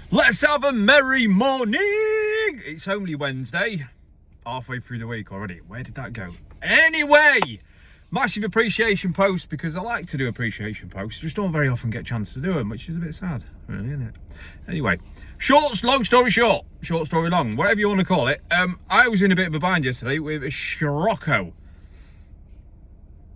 Let's have a merry morning. It's only Wednesday, halfway through the week already. Where did that go? Anyway, massive appreciation post, because I like to do appreciation posts, just don't very often get a chance to do them, which is a bit sad, really, isn't it? Anyway, long story short, short story long, whatever you want to call it. I was in a bit of a bind yesterday with a Scirocco.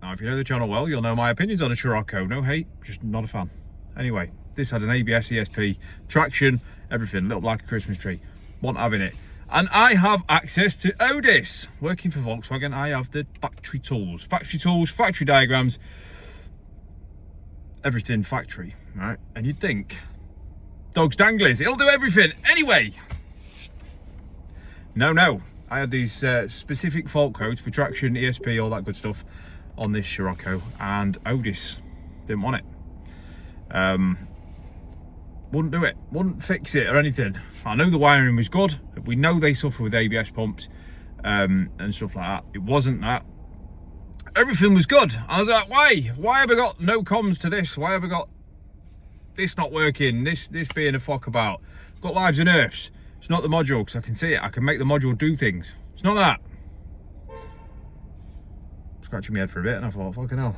Now, if you know the channel well, you'll know my opinions on a Scirocco. No hate, just not a fan. Anyway, this had an ABS, ESP, traction, everything, looked like a Christmas tree. Wasn't having it. And I have access to Otis. Working for Volkswagen, I have the factory tools, factory diagrams, everything factory, right? And you'd think, dog's danglies, it'll do everything. Anyway, no. I had these specific fault codes for traction, ESP, all that good stuff on this Scirocco, and Otis didn't want it. Wouldn't do it, wouldn't fix it or anything. I know the wiring was good. We know they suffer with ABS pumps and stuff like that. It wasn't that. Everything was good. I was like, why have I got no comms to this? Why have I got this not working? This being a fuck about. I've got lives and earths. It's not the module, because I can see it. I can make the module do things. It's not that. Scratching my head for a bit, and I thought, fucking hell,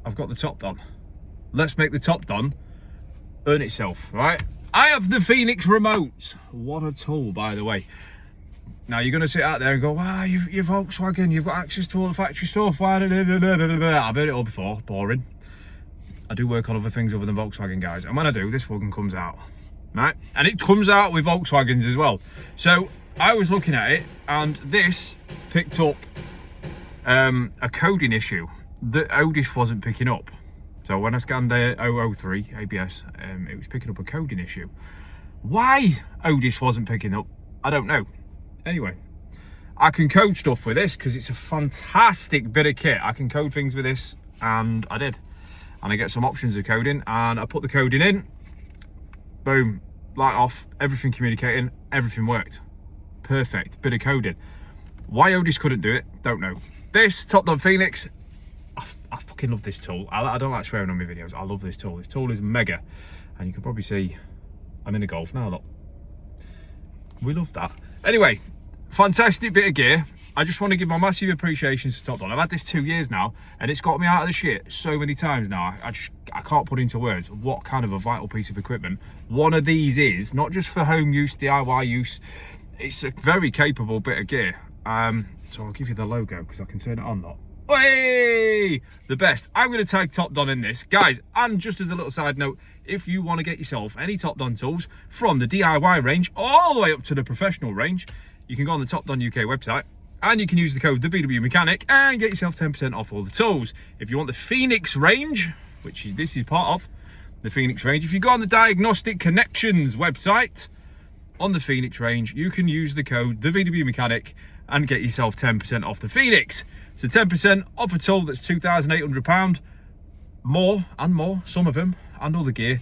I've got the top done. Let's make the top done earn itself, right? I have the Phoenix remote. What a tool, by the way. Now you're going to sit out there and go, wow, you're Volkswagen, you've got access to all the factory stuff. I've heard it all before. Boring. I do work on other things other than Volkswagen, guys, and when I do, this one comes out, right? And it comes out with Volkswagens as well. So I was looking at it, and this picked up a coding issue that Otis wasn't picking up. So when I scanned the 003 ABS, it was picking up a coding issue. Why Otis wasn't picking up, I don't know. Anyway, I can code stuff with this because it's a fantastic bit of kit. I can code things with this, and I did. And I get some options of coding, and I put the coding in, boom, light off, everything communicating, everything worked. Perfect, bit of coding. Why Otis couldn't do it, don't know. This Top Dog Phoenix, I fucking love this tool. I don't like swearing on my videos. I love this tool. This tool is mega. And you can probably see I'm in a Golf now, look. We love that. Anyway, fantastic bit of gear. I just want to give my massive appreciation to Top Dog. I've had this 2 years now, and it's got me out of the shit so many times now. I can't put into words what kind of a vital piece of equipment one of these is. Not just for home use, DIY use. It's a very capable bit of gear. So I'll give you the logo because I can turn it on, look. Hey, the best. I'm going to tag Top Don in this, guys. And just as a little side note, if you want to get yourself any Top Don tools from the DIY range all the way up to the professional range, you can go on the Top Don UK website and you can use the code TheVW Mechanic and get yourself 10% off all the tools. If you want the Phoenix range, which is this is part of the Phoenix range, if you go on the Diagnostic Connections website on the Phoenix range, you can use the code TheVW Mechanic and get yourself 10% off the Phoenix. So 10% off a tool that's £2,800, more and more, some of them, and all the gear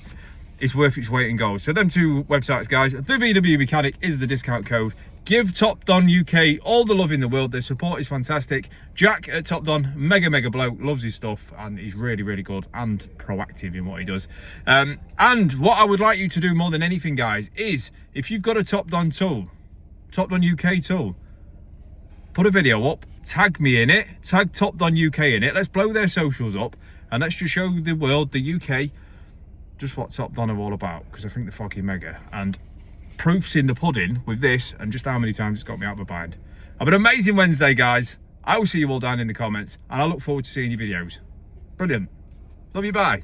is worth its weight in gold. So them two websites, guys, the VW Mechanic is the discount code. Give Top Don UK all the love in the world. Their support is fantastic. Jack at Top Don, mega bloke, loves his stuff, and he's really good and proactive in what he does. And what I would like you to do more than anything, guys, is if you've got a Top Don tool, Top Don UK tool, put a video up, tag me in it, tag Top Don UK in it. Let's blow their socials up, and let's just show the world, the UK, just what Top Don are all about, because I think they're fucking mega. And proof's in the pudding with this, and just how many times it's got me out of a bind. Have an amazing Wednesday, guys. I will see you all down in the comments, and I look forward to seeing your videos. Brilliant. Love you, bye.